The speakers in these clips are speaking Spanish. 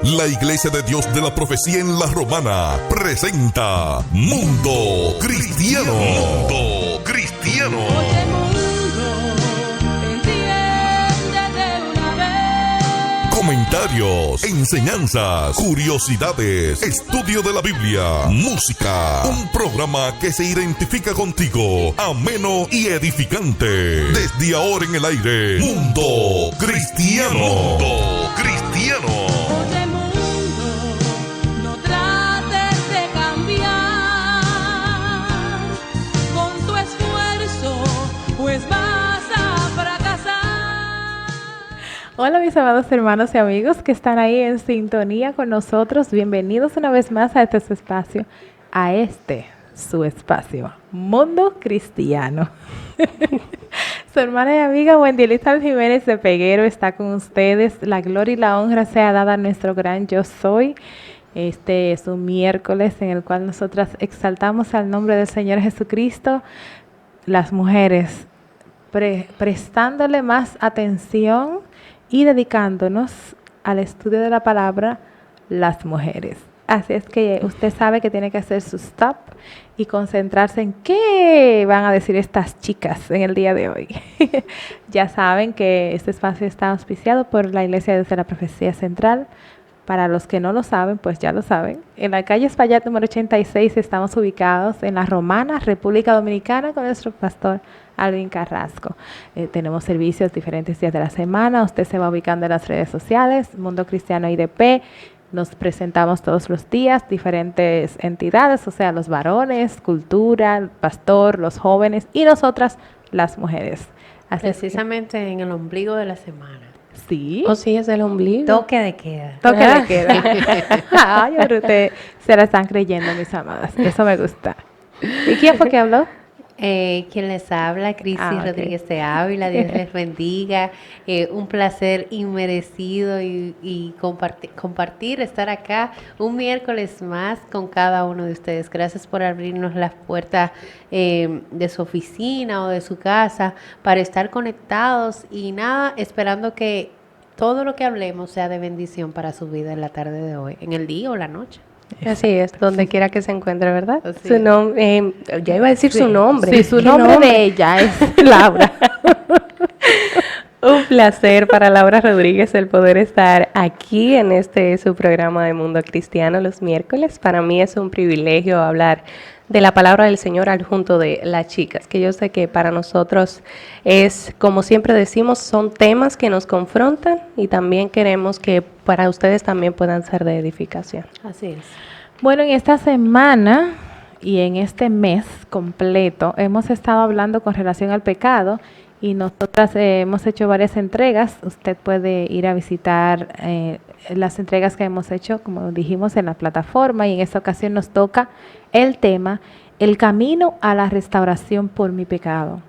La Iglesia de Dios de la Profecía en La Romana presenta Mundo Cristiano. Mundo Cristiano. Oye, mundo, entiende de una vez. Comentarios, enseñanzas, curiosidades, estudio de la Biblia, música. Un programa que se identifica contigo, ameno y edificante. Desde ahora en el aire, Mundo Cristiano. Mundo Cristiano. Oye, mundo, no trates de cambiar con tu esfuerzo, pues vas a fracasar. Hola mis amados hermanos y amigos que están ahí en sintonía con nosotros. Bienvenidos una vez más a este su espacio, su espacio, Mundo Cristiano. Su hermana y amiga Wendy Elizabeth Jiménez de Peguero está con ustedes. La gloria y la honra sea dada a nuestro gran yo soy. Este es un miércoles en el cual nosotras exaltamos al nombre del Señor Jesucristo. Las mujeres prestándole más atención y dedicándonos al estudio de la palabra, las mujeres. Así es que usted sabe que tiene que hacer su stop y concentrarse en qué van a decir estas chicas en el día de hoy. Ya saben que este espacio está auspiciado por la Iglesia de la Profecía Central. Para los que no lo saben, pues ya lo saben. En la calle Espaillat número 86 estamos ubicados en La Romana, República Dominicana, con nuestro pastor Alvin Carrasco. Tenemos servicios diferentes días de la semana. Usted se va ubicando en las redes sociales, Mundo Cristiano IDP. Nos presentamos todos los días, diferentes entidades, o sea, los varones, cultura, el pastor, los jóvenes y nosotras, las mujeres. Así Precisamente en el ombligo de la semana. Sí. ¿O sí es el ombligo? Toque de queda. Toque de queda. Ay, pero ustedes se la están creyendo, mis amadas. Eso me gusta. ¿Y quién fue que habló? Quien les habla, Cristi Ok. Rodríguez de Ávila. Dios les bendiga. Un placer inmerecido y compartir, estar acá un miércoles más con cada uno de ustedes. Gracias por abrirnos las puertas de su oficina o de su casa para estar conectados y nada, esperando que todo lo que hablemos sea de bendición para su vida en la tarde de hoy, en el día o la noche. Así es, donde quiera que se encuentre, ¿verdad? Así Su es. nombre, ya iba a decir su nombre. Sí, su ¿Qué nombre de ella es Laura. Un placer para Laura Rodríguez el poder estar aquí en su programa de Mundo Cristiano los miércoles. Para mí es un privilegio hablar de la palabra del Señor al junto de las chicas, que yo sé que para nosotros es, como siempre decimos, son temas que nos confrontan y también queremos que para ustedes también puedan ser de edificación. Así es. Bueno, en esta semana y en este mes completo hemos estado hablando con relación al pecado y nosotras hemos hecho varias entregas. Usted puede ir a visitar las entregas que hemos hecho, como dijimos, en la plataforma, y en esta ocasión nos toca el tema, el camino a la restauración por mi pecado.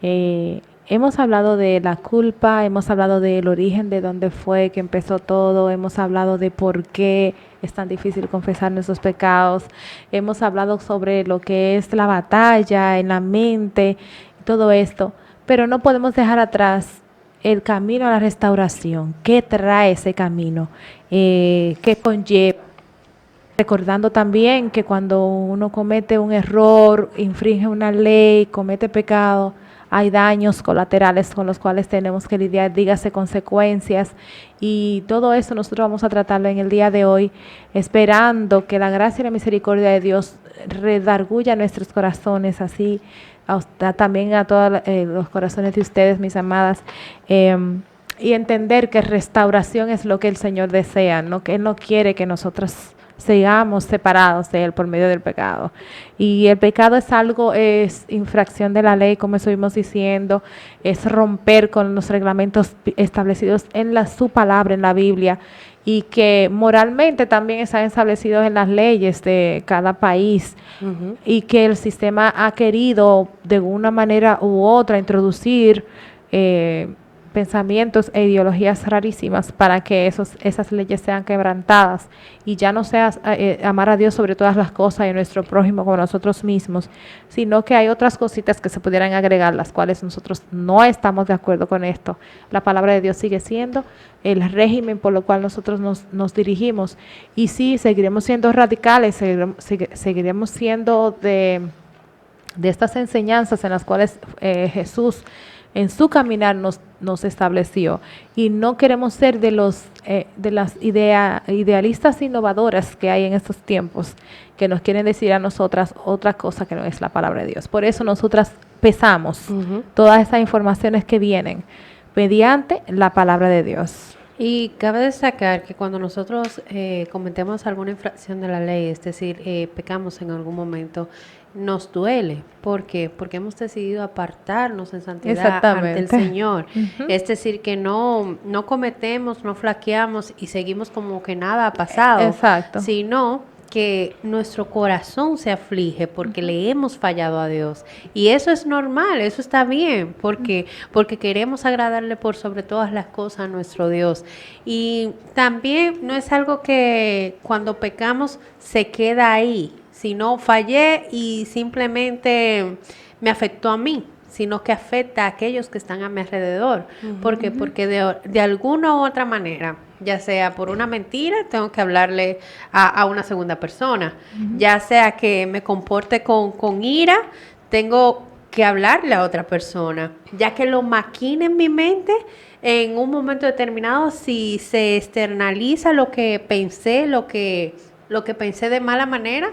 Hemos hablado de la culpa, hemos hablado del origen de dónde fue que empezó todo, hemos hablado de por qué es tan difícil confesar nuestros pecados, hemos hablado sobre lo que es la batalla en la mente, todo esto, pero no podemos dejar atrás el camino a la restauración. ¿Qué trae ese camino? ¿Qué conlleva? Recordando también que cuando uno comete un error, infringe una ley, comete pecado, hay daños colaterales con los cuales tenemos que lidiar, dígase consecuencias, y todo eso nosotros vamos a tratarlo en el día de hoy, esperando que la gracia y la misericordia de Dios redarguya nuestros corazones, así también a todos los corazones de ustedes, mis amadas, y entender que restauración es lo que el Señor desea, no que Él no quiere que nosotros sigamos separados de Él por medio del pecado. Y el pecado es infracción de la ley, como estuvimos diciendo, es romper con los reglamentos establecidos en su palabra, en la Biblia, y que moralmente también están establecidos en las leyes de cada país, y que el sistema ha querido de una manera u otra introducir pensamientos e ideologías rarísimas para que esas leyes sean quebrantadas y ya no sea amar a Dios sobre todas las cosas y a nuestro prójimo como nosotros mismos, sino que hay otras cositas que se pudieran agregar, las cuales nosotros no estamos de acuerdo con esto. La palabra de Dios sigue siendo el régimen por lo cual nosotros nos dirigimos, y sí, seguiremos siendo radicales, seguiremos siendo de estas enseñanzas en las cuales Jesús en su caminar nos estableció, y no queremos ser de las idealistas innovadoras que hay en estos tiempos, que nos quieren decir a nosotras otra cosa que no es la palabra de Dios. Por eso nosotras pesamos todas esas informaciones que vienen mediante la palabra de Dios. Y cabe destacar que cuando nosotros cometemos alguna infracción de la ley, es decir, pecamos en algún momento, nos duele. ¿Por qué? Porque hemos decidido apartarnos en santidad ante el Señor. Es decir, que no cometemos, no flaqueamos y seguimos como que nada ha pasado. Exacto. Sino que nuestro corazón se aflige porque le hemos fallado a Dios. Y eso es normal, eso está bien, porque queremos agradarle por sobre todas las cosas a nuestro Dios. Y también no es algo que cuando pecamos se queda ahí, sino fallé y simplemente me afectó a mí, sino que afecta a aquellos que están a mi alrededor. ¿Por qué? Porque de alguna u otra manera, ya sea por una mentira, tengo que hablarle a una segunda persona, ya sea que me comporte con ira, tengo que hablarle a otra persona, ya que lo maquine en mi mente en un momento determinado. Si se externaliza lo que pensé, lo que pensé de mala manera,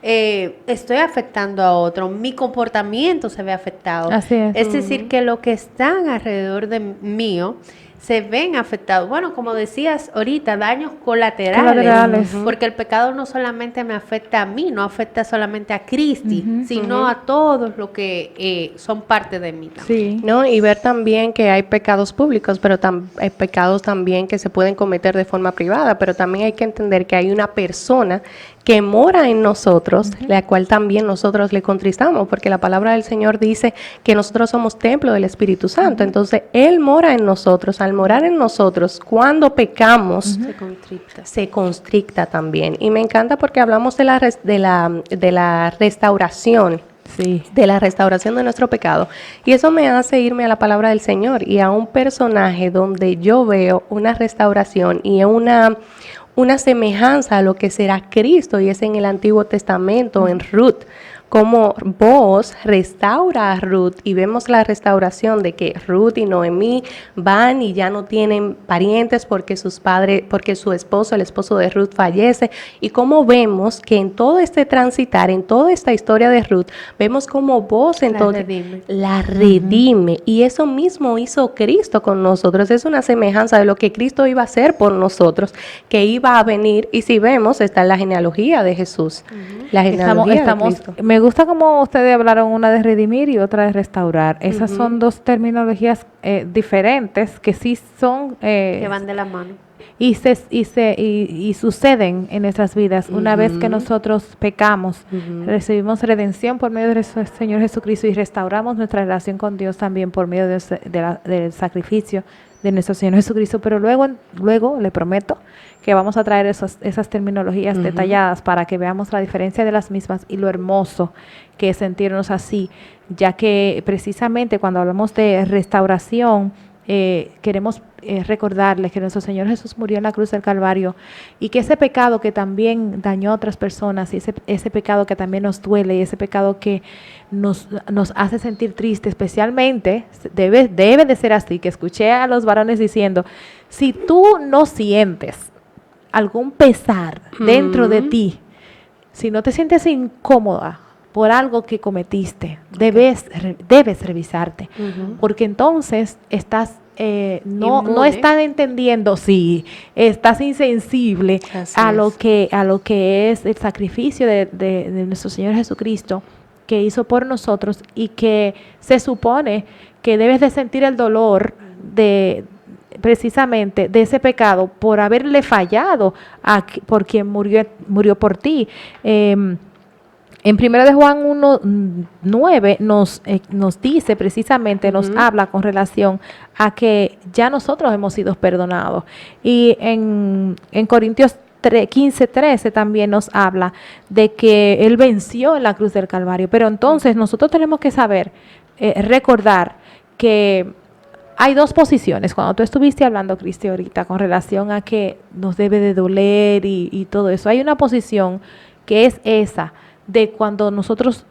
estoy afectando a otro, mi comportamiento se ve afectado. Así es. Es decir, que lo que están alrededor de mío se ven afectados. Bueno, como decías ahorita, daños colaterales. Porque el pecado no solamente me afecta a mí, no afecta solamente a Cristi, sino a todos los que son parte de mí también. Sí. ¿No? Y ver también que hay pecados públicos, pero hay pecados también que se pueden cometer de forma privada, pero también hay que entender que hay una persona que mora en nosotros, la cual también nosotros le contristamos, porque la palabra del Señor dice que nosotros somos templo del Espíritu Santo. Entonces, Él mora en nosotros. Al morar en nosotros, cuando pecamos, se constricta también. Y me encanta porque hablamos de la restauración. Sí. De la restauración de nuestro pecado. Y eso me hace irme a la palabra del Señor y a un personaje donde yo veo una restauración y una semejanza a lo que será Cristo, y es en el Antiguo Testamento, en Ruth. Como Booz restaura a Ruth, y vemos la restauración de que Ruth y Noemí van y ya no tienen parientes porque su esposo, el esposo de Ruth, fallece. Y como vemos que en todo este transitar, en toda esta historia de Ruth, vemos como Booz entonces la redime. Y eso mismo hizo Cristo con nosotros. Es una semejanza de lo que Cristo iba a hacer por nosotros, que iba a venir. Y si vemos, está en la genealogía de Jesús. La genealogía de Cristo. Me gusta como ustedes hablaron, una de redimir y otra de restaurar. Esas son dos terminologías diferentes que sí son... que van de la mano. Y suceden en nuestras vidas. Una vez que nosotros pecamos, recibimos redención por medio del Señor Jesucristo y restauramos nuestra relación con Dios también por medio del sacrificio de nuestro Señor Jesucristo. Pero luego le prometo que vamos a traer esas terminologías detalladas para que veamos la diferencia de las mismas y lo hermoso que es sentirnos así, ya que precisamente cuando hablamos de restauración, queremos recordarles que nuestro Señor Jesús murió en la cruz del Calvario, y que ese pecado que también dañó a otras personas, y ese pecado que también nos duele, y ese pecado que nos hace sentir triste, especialmente debe de ser así, que escuché a los varones diciendo: si tú no sientes algún pesar dentro de ti, si no te sientes incómoda por algo que cometiste, debes revisarte, porque entonces estás no están entendiendo, sí, estás insensible a lo que es el sacrificio de nuestro Señor Jesucristo, que hizo por nosotros, y que se supone que debes de sentir el dolor precisamente de ese pecado por haberle fallado por quien murió por ti. En 1 de Juan 1:9 nos dice precisamente, nos habla con relación a que ya nosotros hemos sido perdonados. Y en Corintios 15:13 también nos habla de que Él venció en la cruz del Calvario. Pero entonces nosotros tenemos que saber, recordar que hay dos posiciones. Cuando tú estuviste hablando, Cristi, ahorita con relación a que nos debe de doler y todo eso, hay una posición que es esa, de cuando nosotros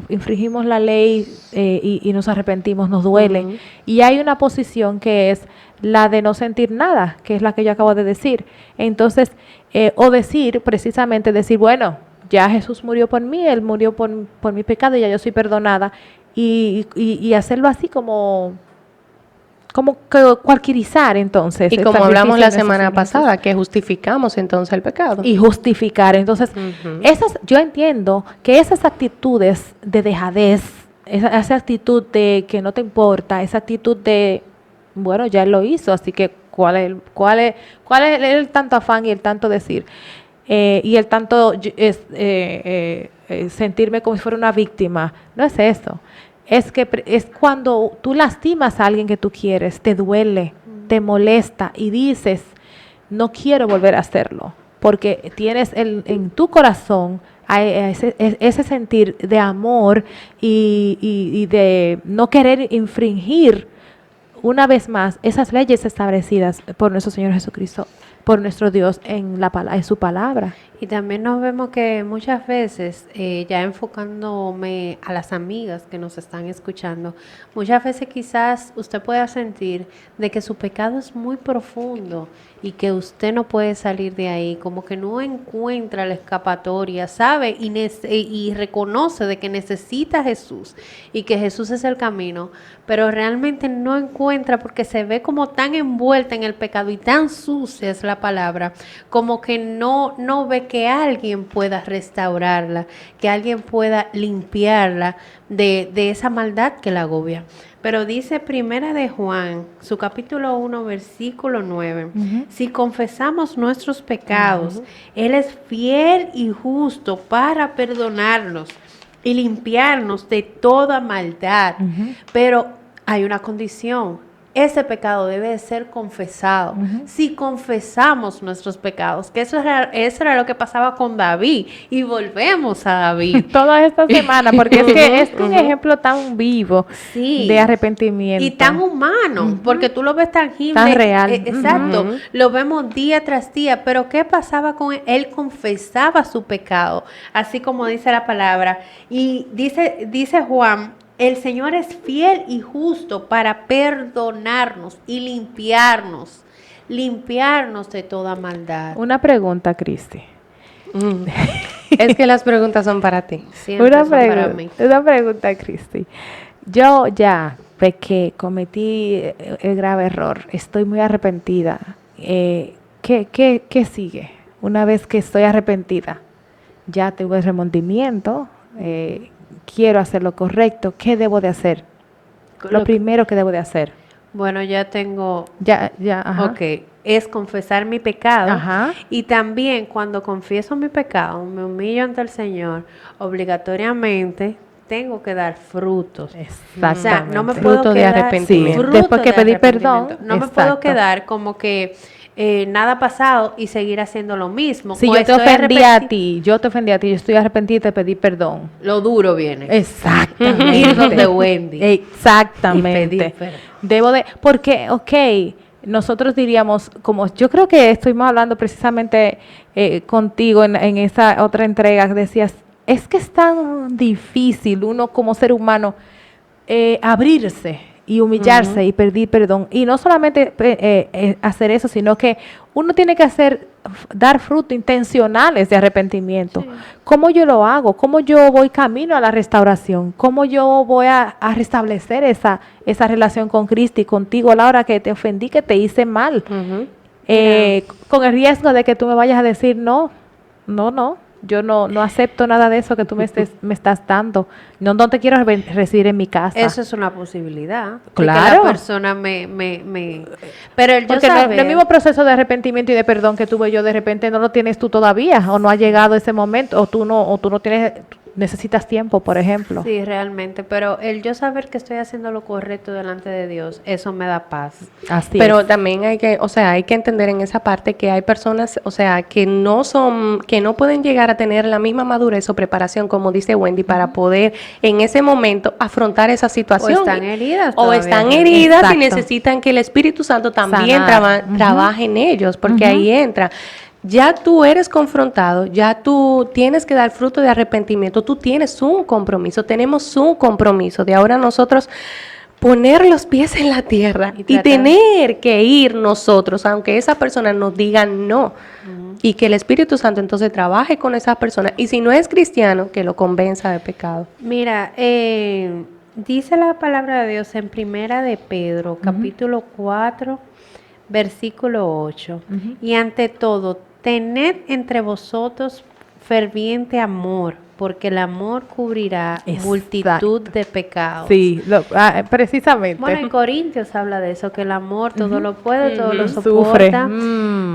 infringimos la ley y nos arrepentimos, nos duele. Y hay una posición que es la de no sentir nada, que es la que yo acabo de decir. Entonces, o decir, precisamente decir, bueno, ya Jesús murió por mí, Él murió por mi pecado y ya yo soy perdonada. Y hacerlo así como que cualquierizar entonces. Y como hablamos la semana pasada, que justificamos entonces el pecado. Y justificar. Entonces, yo entiendo que esas actitudes de dejadez, esa actitud de que no te importa, esa actitud de, bueno, ya él lo hizo, así que ¿cuál es el tanto afán y el tanto decir? Y el tanto sentirme como si fuera una víctima. No es eso. Es cuando tú lastimas a alguien que tú quieres, te duele, te molesta y dices, no quiero volver a hacerlo, porque tienes en tu corazón ese sentir de amor y de no querer infringir una vez más esas leyes establecidas por nuestro Señor Jesucristo, por nuestro Dios en su palabra. Y también nos vemos que muchas veces, ya enfocándome a las amigas que nos están escuchando, muchas veces quizás usted pueda sentir de que su pecado es muy profundo y que usted no puede salir de ahí, como que no encuentra la escapatoria, sabe y reconoce de que necesita a Jesús y que Jesús es el camino, pero realmente no encuentra porque se ve como tan envuelta en el pecado y tan sucia es la palabra, como que no ve que alguien pueda restaurarla, que alguien pueda limpiarla de esa maldad que la agobia. Pero dice 1 de Juan, su capítulo 1, versículo 9, si confesamos nuestros pecados, Él es fiel y justo para perdonarnos y limpiarnos de toda maldad. Pero hay una condición. Ese pecado debe de ser confesado. Si confesamos nuestros pecados, que eso era lo que pasaba con David, y volvemos a David. Toda esta semana, porque es que es un ejemplo tan vivo de arrepentimiento. Y tan humano, porque tú lo ves tangible. Tan real. Exacto. Lo vemos día tras día. Pero ¿qué pasaba con él? Él confesaba su pecado, así como dice la palabra. Y dice Juan, el Señor es fiel y justo para perdonarnos y limpiarnos de toda maldad. Una pregunta, Cristi. Es que las preguntas son para ti. Una pregunta, Cristi. Yo ya pequé, cometí el grave error, estoy muy arrepentida. ¿Qué sigue? Una vez que estoy arrepentida, ya tuve remordimiento, quiero hacer lo correcto, ¿qué debo de hacer? Lo primero que debo de hacer. Bueno, ya tengo... Ajá. Ok, es confesar mi pecado. Ajá. Y también cuando confieso mi pecado, me humillo ante el Señor, obligatoriamente tengo que dar frutos. Exactamente. O sea, no me puedo Fruto de quedar... arrepentimiento. fruto Después que de pedí arrepentimiento. perdón. No me puedo quedar como que nada ha pasado y seguir haciendo lo mismo. Si O yo te estoy ofendí a ti, yo estoy arrepentida y te pedí perdón. Lo duro viene. Exactamente. Ir donde Wendy. Exactamente. Y pedir perdón. Porque, nosotros diríamos, como yo creo que estuvimos hablando precisamente contigo en esa otra entrega, decías, es que es tan difícil uno como ser humano abrirse y humillarse y pedir perdón. Y no solamente hacer eso, sino que uno tiene que dar frutos intencionales de arrepentimiento. Sí. ¿Cómo yo lo hago? ¿Cómo yo voy camino a la restauración? ¿Cómo yo voy a restablecer esa relación con Cristo y contigo a la hora que te ofendí, que te hice mal? Con el riesgo de que tú me vayas a decir, no, yo no acepto nada de eso que tú me estás dando. No te quiero recibir en mi casa. Eso es una posibilidad. Claro. Que la persona Pero porque el mismo proceso de arrepentimiento y de perdón que tuve yo, de repente no lo tienes tú todavía, o no ha llegado ese momento, o tú no tienes necesitas tiempo, por ejemplo. Sí, realmente, pero el yo saber que estoy haciendo lo correcto delante de Dios, eso me da paz. Así Pero es. también hay que, o sea, hay que entender en esa parte que hay personas, o sea, que no pueden llegar a tener la misma madurez o preparación, como dice Wendy, para poder en ese momento afrontar esa O situación. están heridas. O todavía. están heridas y Exacto. necesitan que el Espíritu Santo también Sanar. trabaje en ellos, porque ahí entra. Ya tú eres confrontado, ya tú tienes que dar fruto de arrepentimiento, tú tienes un compromiso, tenemos un compromiso de ahora nosotros poner los pies en la tierra Y y tratar- tener que ir nosotros, aunque esa persona nos diga no, y que el Espíritu Santo entonces trabaje con esa persona, y si no es cristiano, que lo convenza de pecado. Mira, dice la palabra de Dios en Primera de Pedro, capítulo 4, versículo 8. Y ante todo, tened entre vosotros ferviente amor, porque el amor cubrirá Exacto. multitud de pecados. Sí, precisamente. Bueno, en Corintios habla de eso, que el amor todo lo puede, todo lo Sufre. soporta.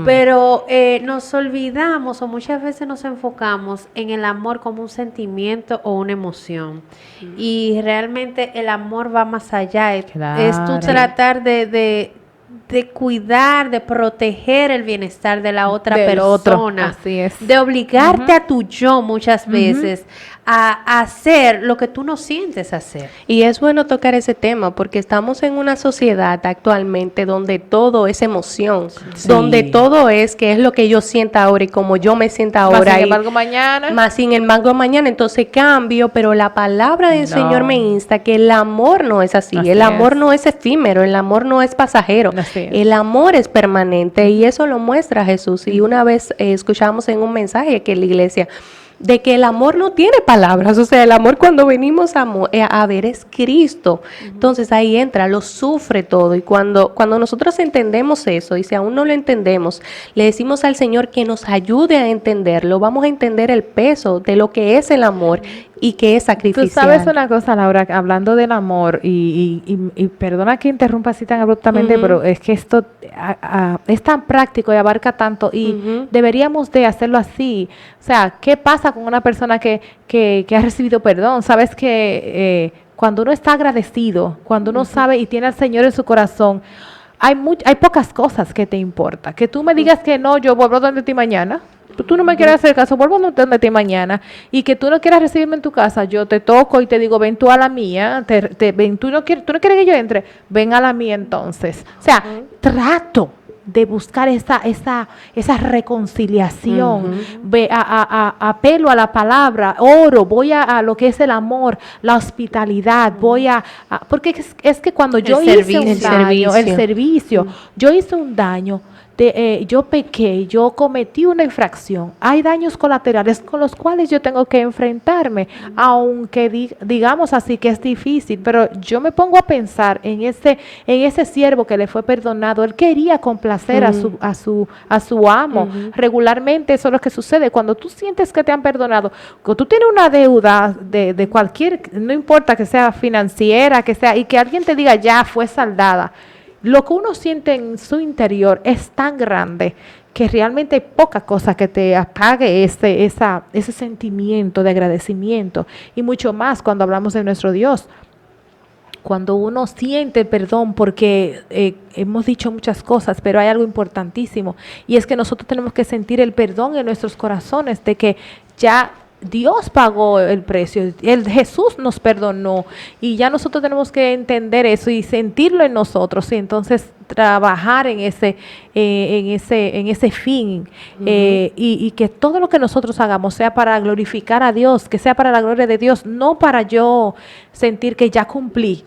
Pero nos olvidamos o muchas veces nos enfocamos en el amor como un sentimiento o una emoción. Y realmente el amor va más allá. Es tú Claro. tratar de cuidar, de proteger el bienestar de la otra Del otro, persona. así es. De obligarte a tu yo muchas veces a hacer lo que tú no sientes hacer. Y es bueno tocar ese tema porque estamos en una sociedad actualmente donde todo es emoción, Sí. donde todo es que es lo que yo sienta ahora y como yo me sienta Más ahora. sin y- embargo, mañana. Más sin embargo, mañana entonces cambio, pero la palabra del No. Señor me insta que el amor no es así, Así el amor es. no es efímero, el amor no es pasajero, Así es. el amor es permanente y eso lo muestra Jesús. Y una vez escuchamos en un mensaje que la iglesia de que el amor no tiene palabras, o sea, el amor cuando venimos a ver es Cristo. Entonces ahí entra, lo sufre todo. Y cuando nosotros entendemos eso, y si aún no lo entendemos, le decimos al Señor que nos ayude a entenderlo, vamos a entender el peso de lo que es el amor y que es Tú sacrificial. sabes una cosa, Laura, hablando del amor, y perdona que interrumpa así tan abruptamente, Ujú. pero es que esto es tan práctico y abarca tanto, y Ujú. deberíamos de hacerlo así. O sea, ¿qué pasa con una persona que ha recibido perdón? Sabes que cuando uno está agradecido, cuando uno sabe y tiene al Señor en su corazón, hay pocas cosas que te importa. Que tú me digas que no, yo vuelvo donde ti mañana. Tú no me quieres hacer caso, vuelvo donde ti mañana. Y que tú no quieras recibirme en tu casa, yo te toco y te digo, ven tú a la mía. Ven, tú no quieres que yo entre, ven a la mía entonces. O sea, trato de buscar esa reconciliación. Apelo a la palabra, oro, voy a lo que es el amor, la hospitalidad, porque es que cuando yo hice un daño, el servicio, yo hice un daño, yo pequé, yo cometí una infracción, hay daños colaterales con los cuales yo tengo que enfrentarme, aunque digamos así que es difícil, pero yo me pongo a pensar en ese siervo que le fue perdonado. Él quería complacer a su amo. Regularmente eso es lo que sucede cuando tú sientes que te han perdonado, cuando tú tienes una deuda de cualquier, no importa que sea financiera, que sea, y que alguien te diga ya fue saldada. Lo que uno siente en su interior es tan grande que realmente hay poca cosa que te apague ese sentimiento de agradecimiento, y mucho más cuando hablamos de nuestro Dios. Cuando uno siente perdón, porque hemos dicho muchas cosas, pero hay algo importantísimo, y es que nosotros tenemos que sentir el perdón en nuestros corazones de que ya Dios pagó el precio, Jesús nos perdonó, y ya nosotros tenemos que entender eso y sentirlo en nosotros, y entonces trabajar en ese fin, y que todo lo que nosotros hagamos sea para glorificar a Dios, que sea para la gloria de Dios, no para yo sentir que ya cumplí.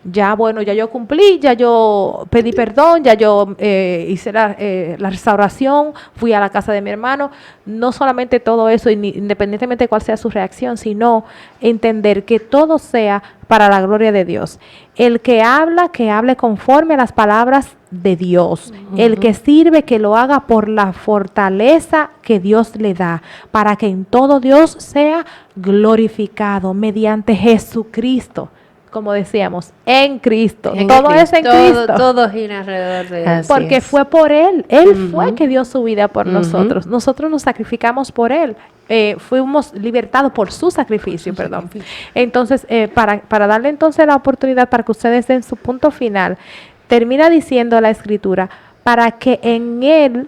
Ya, bueno, ya yo cumplí, ya yo pedí perdón, ya yo hice la restauración, fui a la casa de mi hermano. No solamente todo eso, independientemente de cuál sea su reacción, sino entender que todo sea para la gloria de Dios. El que hable conforme a las palabras de Dios. El que sirve, que lo haga por la fortaleza que Dios le da, para que en todo Dios sea glorificado mediante Jesucristo. como decíamos, en Cristo. En Todo Cristo. es en Todo, Cristo. todo gira alrededor de él. Así Porque es. fue por Él. Él Ujú. fue que dio su vida por nosotros. Nosotros nos sacrificamos por Él. Fuimos libertados por su sacrificio, perdón. Entonces, para darle entonces la oportunidad para que ustedes den su punto final, termina diciendo la Escritura, para que en Él,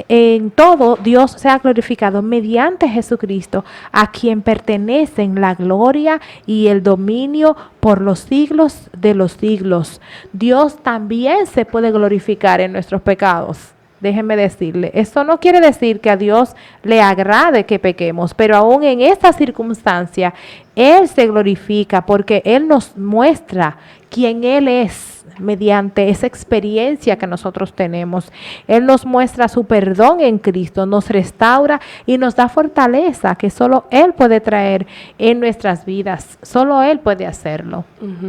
en todo, Dios sea glorificado mediante Jesucristo, a quien pertenecen la gloria y el dominio por los siglos de los siglos. Dios también se puede glorificar en nuestros pecados. Déjenme decirle, esto no quiere decir que a Dios le agrade que pequemos, pero aún en esta circunstancia, Él se glorifica porque Él nos muestra quién Él es mediante esa experiencia que nosotros tenemos. Él nos muestra su perdón en Cristo, nos restaura y nos da fortaleza que solo Él puede traer en nuestras vidas. Solo Él puede hacerlo.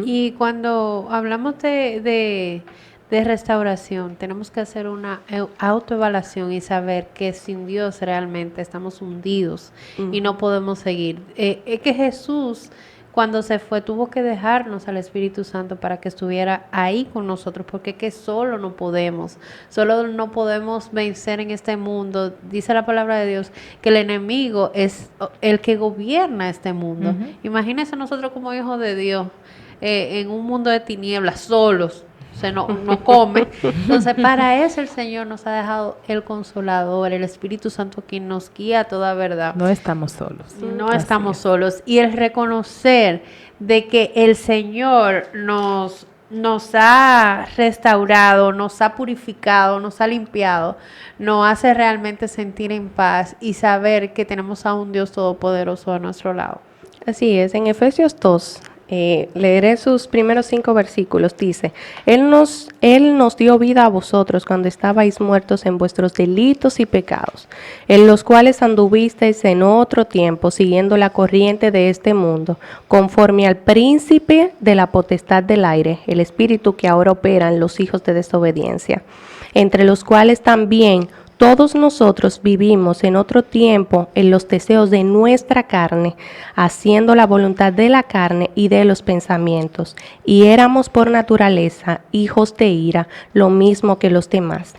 Y cuando hablamos de restauración, tenemos que hacer una autoevaluación y saber que sin Dios realmente estamos hundidos y no podemos seguir. Es que Jesús, cuando se fue, tuvo que dejarnos al Espíritu Santo para que estuviera ahí con nosotros, porque es que solo no podemos vencer en este mundo. Dice la palabra de Dios que el enemigo es el que gobierna este mundo. Imagínense nosotros como hijos de Dios en un mundo de tinieblas, solos. No come. Entonces, para eso el Señor nos ha dejado el Consolador, el Espíritu Santo, quien nos guía a toda verdad. No estamos solos. No Así estamos es. solos. Y el reconocer de que el Señor nos ha restaurado, nos ha purificado, nos ha limpiado, nos hace realmente sentir en paz y saber que tenemos a un Dios todopoderoso a nuestro lado. Así es, en Efesios 2, leeré sus primeros 5 versículos, dice, Él nos dio vida a vosotros cuando estabais muertos en vuestros delitos y pecados, en los cuales anduvisteis en otro tiempo, siguiendo la corriente de este mundo, conforme al príncipe de la potestad del aire, el espíritu que ahora opera en los hijos de desobediencia, entre los cuales también todos nosotros vivimos en otro tiempo en los deseos de nuestra carne, haciendo la voluntad de la carne y de los pensamientos, y éramos por naturaleza hijos de ira, lo mismo que los demás.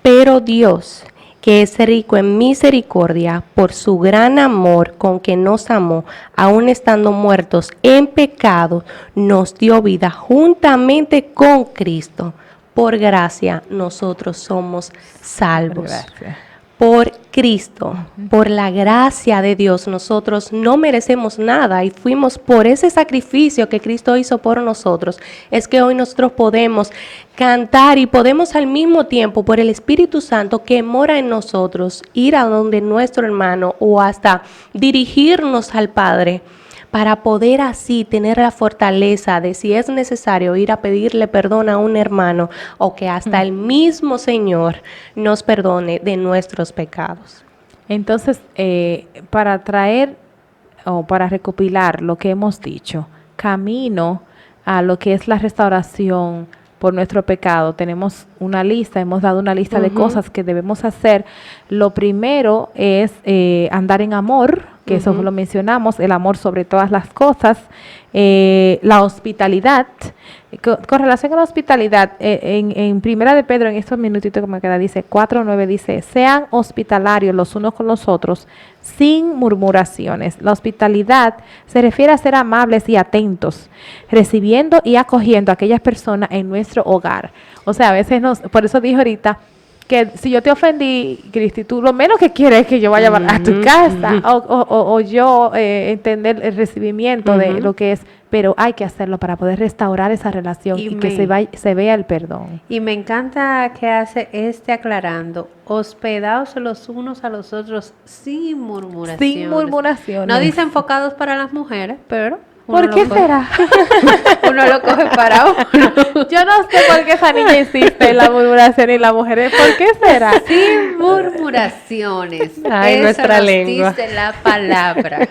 Pero Dios, que es rico en misericordia, por su gran amor con que nos amó, aun estando muertos en pecado, nos dio vida juntamente con Cristo. Por gracia nosotros somos salvos. Gracias. Por Cristo, por la gracia de Dios, nosotros no merecemos nada y fuimos por ese sacrificio que Cristo hizo por nosotros. Es que hoy nosotros podemos cantar y podemos al mismo tiempo, por el Espíritu Santo que mora en nosotros, ir a donde nuestro hermano o hasta dirigirnos al Padre, para poder así tener la fortaleza de, si es necesario, ir a pedirle perdón a un hermano o que hasta el mismo Señor nos perdone de nuestros pecados. Entonces, para traer o para recopilar lo que hemos dicho, camino a lo que es la restauración por nuestro pecado, tenemos una lista, hemos dado una lista de cosas que debemos hacer. Lo primero es andar en amor, que eso lo mencionamos, el amor sobre todas las cosas, la hospitalidad. Con relación a la hospitalidad, en Primera de Pedro, en estos minutitos que me queda, dice 4:9, dice, sean hospitalarios los unos con los otros, sin murmuraciones. La hospitalidad se refiere a ser amables y atentos, recibiendo y acogiendo a aquellas personas en nuestro hogar. O sea, a veces por eso dije ahorita, que si yo te ofendí, Cristi, tú lo menos que quieres es que yo vaya a tu casa o yo entender el recibimiento de lo que es, pero hay que hacerlo para poder restaurar esa relación y que se vea el perdón. Y me encanta que hace aclarando, hospedaos los unos a los otros sin murmuraciones. Sin murmuraciones. No dice enfocados para las mujeres, pero ¿Por qué será? Uno lo coge para uno. Yo no sé por qué esa niña insiste en la murmuración y las mujeres. ¿Por qué será? Sin murmuraciones. Ay, Eso nuestra nos lengua. dice la palabra.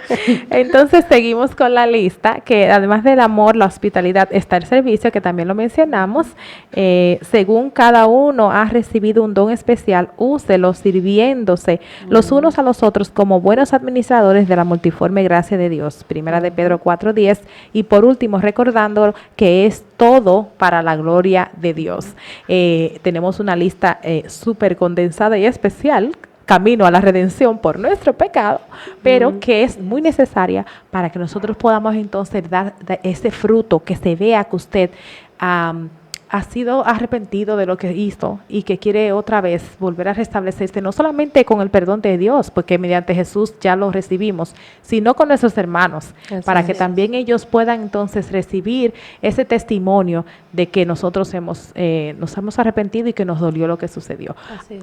Entonces seguimos con la lista, que además del amor, la hospitalidad, está el servicio, que también lo mencionamos. Según cada uno ha recibido un don especial, úselo sirviéndose los unos a los otros como buenos administradores de la multiforme gracia de Dios. Primera de Pedro 4:10. 10. Y por último, recordando que es todo para la gloria de Dios. Tenemos una lista súper condensada y especial, camino a la redención por nuestro pecado, pero que es muy necesaria para que nosotros podamos entonces dar ese fruto, que se vea que usted ha sido arrepentido de lo que hizo y que quiere otra vez volver a restablecerse, no solamente con el perdón de Dios, porque mediante Jesús ya lo recibimos, sino con nuestros hermanos, para que también ellos puedan entonces recibir ese testimonio de que nosotros nos hemos arrepentido y que nos dolió lo que sucedió.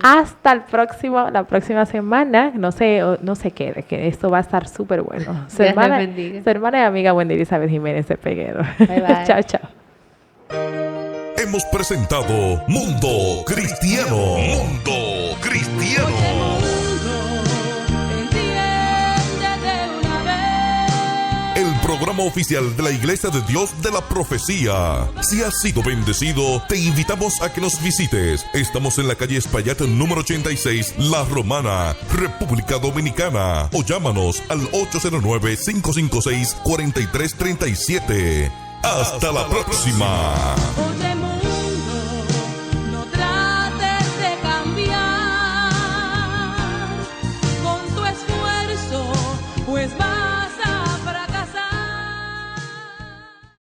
Hasta la próxima semana, no se quede, que esto va a estar súper bueno. Su hermana y amiga Wendy Elizabeth Jiménez de Peguero. Bye, bye. Chao, chao. Hemos presentado Mundo Cristiano. Mundo Cristiano. El programa oficial de la Iglesia de Dios de la Profecía. Si has sido bendecido, te invitamos a que nos visites. Estamos en la calle Espaillat número 86, La Romana, República Dominicana. O llámanos al 809-556-4337. Hasta la próxima.